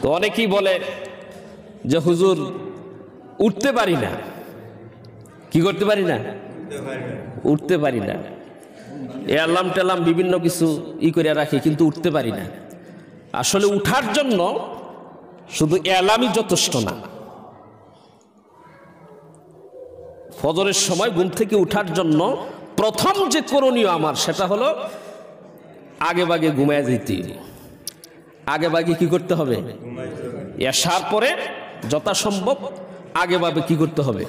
তো অনেকেই বলে যে হুজুর উঠতে পারি না, কি করতে পারি না, উঠতে পারি না, অ্যালার্ম টেলার্ম বিভিন্ন কিছু করে রাখি কিন্তু উঠতে পারি না। আসলে উঠার জন্য শুধু অ্যালার্মই যথেষ্ট না। ফজরের সময় ঘুম থেকে উঠার জন্য প্রথম যে করণীয় আমার সেটা হলো আগে ভাগে ঘুমায় যেতে। আগে ভাগে কি করতে হবে? এশার পরে যথাসম্ভব আগে ভাবে কি করতে হবে?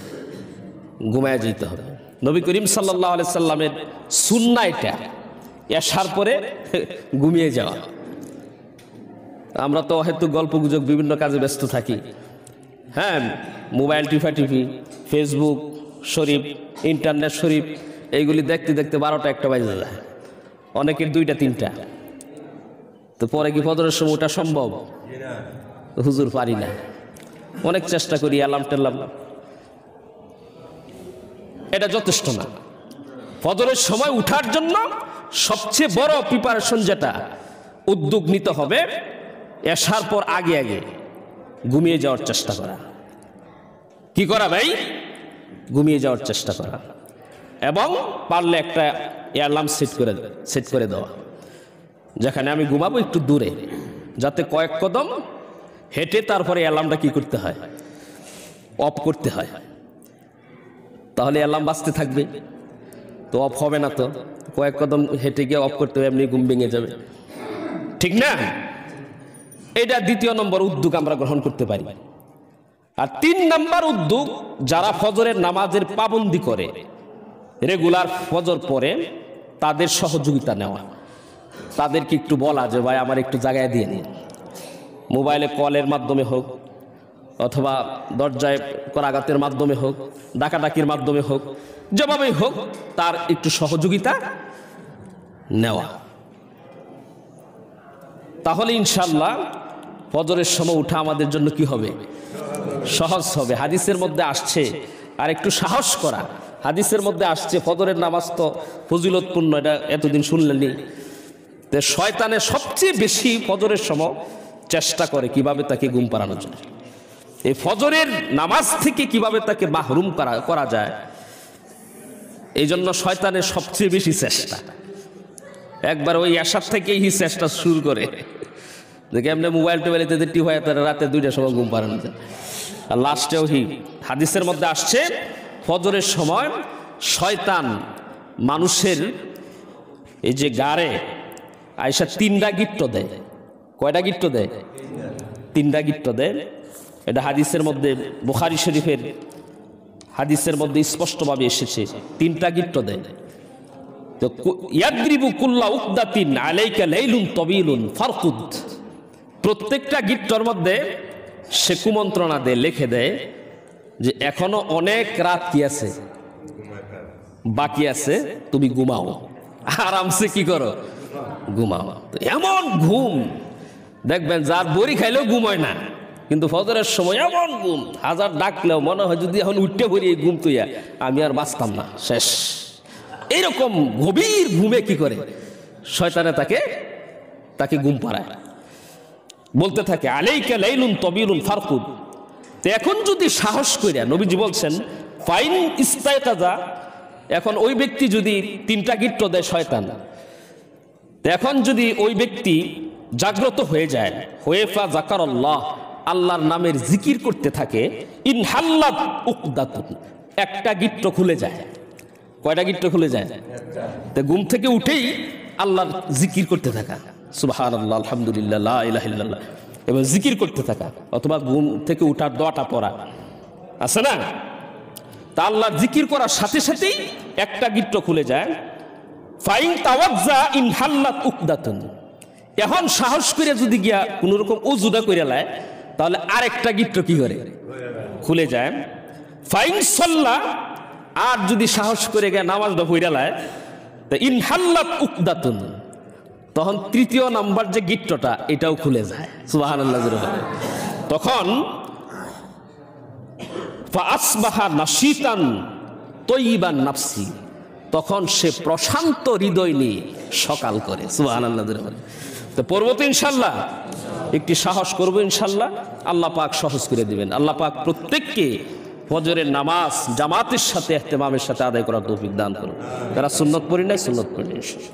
ঘুমায় যেতে হবে। নবী করিম সাল্লাল্লাহু আলাইহি সাল্লামের সুন্নাহ এটা, এশার পরে ঘুমিয়ে যাওয়া। আমরা তো হয়তো গল্প গুজব বিভিন্ন কাজে ব্যস্ত থাকি, হ্যাঁ, মোবাইল টিপি, ফেসবুক শরীফ, ইন্টারনেট শরীফ, এইগুলি দেখতে দেখতে 12টা 1টা বাজে যায়, অনেকের 2টা 3টা। তো পরে কি ফজরের সময় ওটা সম্ভব? হুজুর পারি না, অনেক চেষ্টা করি, অ্যালার্ম টেলার্ম, এটা যথেষ্ট না। ফজরের সময় উঠার জন্য সবচেয়ে বড় প্রিপারেশন যেটা, উদ্যোগ নিতে হবে এশার পর আগে আগে ঘুমিয়ে যাওয়ার চেষ্টা করা। কি করা ভাই? ঘুমিয়ে যাওয়ার চেষ্টা করা, এবং পারলে একটা অ্যালার্ম সেট করে দেওয়া, যেখানে আমি ঘুমাবো একটু দূরে, যাতে কয়েক কদম হেঁটে তারপরে অ্যালার্মটা কি করতে হয়? অফ করতে হয়। তাহলে অ্যালার্ম বাজতে থাকবে, তো অফ হবে না। তো কয়েক কদম হেঁটে গিয়ে অফ করতে হবে, এমনি ঘুম ভেঙে যাবে, ঠিক না? এটা 2 নম্বর উদ্যোগ আমরা গ্রহণ করতে পারি। আর 3 নম্বর উদ্যোগ, যারা ফজরের নামাজের পাবন্দি করে, রেগুলার ফজর পরে, তাদের সহযোগিতা নেওয়া। তাদেরকে একটু বলা যে ভাই আমার একটু জায়গায় দিয়ে নিন, মোবাইলে কলের মাধ্যমে হোক, অথবা দরজায় করাঘাতের মাধ্যমে হোক, ডাকাডাকির মাধ্যমে হোক, যেভাবেই হোক তার একটু সহযোগিতা নেওয়া। তাহলে ইনশাআল্লাহ ফজরের সময় উঠা আমাদের জন্য কি হবে? সহজ হবে। হাদিসের মধ্যে আসছে, আর একটু সাহস করা, হাদিসের মধ্যে আসছে ফজরের নামাজ তো ফজিলতপূর্ণ, এটা এতদিন শুনলেনি। তো শয়তানে সবচেয়ে বেশি ফজরের সময় চেষ্টা করে কিভাবে তাকে ঘুম পাড়ানো যায়, এই ফজরের নামাজ থেকে কিভাবে তাকে মাহরুম করা যায়। এই জন্য শয়তানের সবচেয়ে বেশি চেষ্টা একবার ওই এশার থেকেই চেষ্টা শুরু করে, দেখে এমনি মোবাইল টোবাইলে টি হয়, তারা রাতে 2টার সময় ঘুম পাড়ানো যায়। আর লাস্টেও হাদিসের মধ্যে আসছে ফজরের সময় শয়তান মানুষের এই যে গাড়ে আয়সা 3টা গিট্ট দেয়। কয়টা গিট্ট দেয়? 3টা গিট্ট দেয়। এটা হাদিসের মধ্যে, বুখারী শরীফের হাদিসের মধ্যে স্পষ্টভাবে এসেছে, 3টা গিট্ট দেয়। তো ইয়াদরিবু কুল্লা উকদাতিন আলাইকা লাইলুন তাবিলুন ফারকুদ, প্রত্যেকটা গিট্টর মধ্যে সে কুমন্ত্রণা দেয়, লিখে দেয় যে এখনো অনেক রাত কি আছে, বাকি আছে, তুমি ঘুমাও, আরামসে কি করো, ঘুমাও। এমন ঘুম দেখবেন যার বড়ি খাইলেও ঘুম হয় না, কিন্তু ফজরের সময় এমন ঘুম, হাজার ডাকলেও মনে হয় যদি এখন উঠতে পড়ি এই ঘুম তুইয়া আমি আর বাঁচতাম না, শেষ। এইরকম গভীর ঘুমে কি করে শয়তানে তাকে ঘুম পাড়ায়, বলতে থাকে আলাইকা লাইলুন তাবিলুন ফারকুদ। তো এখন যদি সাহস কইরা, নবীজি বলছেন ফাইন ইস্তায়কাজা, এখন ওই ব্যক্তি যদি 3টা গিট্ট দেয় শয়তান, এখন যদি ওই ব্যক্তি জাগ্রত হয়ে যায়, হুয়েফা যাকারাল্লাহ, আল্লাহর নামের জিকির করতে থাকে, ইনহাল্লাত উকদাতুন, একটা গিট্ট খুলে যায়। কয়টা গিট্ট খুলে যায়? তো ঘুম থেকে উঠেই আল্লাহর জিকির করতে থাকা, সুবহানাল্লাহ, আলহামদুলিল্লাহ, লা ইলাহা ইল্লাল্লাহ, এবং জিকির করতে থাকা, অথবা ঘুম থেকে উঠার দোয়াটা পড়া আছে না, তা আল্লাহর জিকির করার সাথে সাথেই একটা গিট্ট খুলে যায়। ফাইন তাওয়াজ্জা ইনহাল্লাত উকদাতুন, এখন সাহস করে যদি গিয়া কোন রকম ওযুটা কইরা লায়, তাহলে আরেকটা গিট্ট কি করে খুলে যায়। ফাইন সাল্লা, আর যদি সাহস করে গিয়া নামাজটা পড়া লায়, তা ইনহাল্লাত উকদাতুন, তখন 3য় নাম্বার যে গিট্টটা এটাও খুলে যায়, সুবহানাল্লাহ। তখন ফাসবাহা নাশিতান তয়্যিবান নাফসি, তখন সে প্রশান্ত হৃদয় নিয়ে সকাল করে, সুবহানাল্লাহ। তো পড়বো তো ইনশাআল্লাহ। একটি সাহস করবো ইনশাল্লাহ, আল্লাহ পাক সহজ করে দিবেন। আল্লাহ পাক প্রত্যেককে ফজরের নামাজ জামাতের সাথে ইহতিমামের সাথে আদায় করার তৌফিক দান করুন। যারা সুন্নত পড়ি নাই সুন্নত পড়ি ইনশাল্লাহ।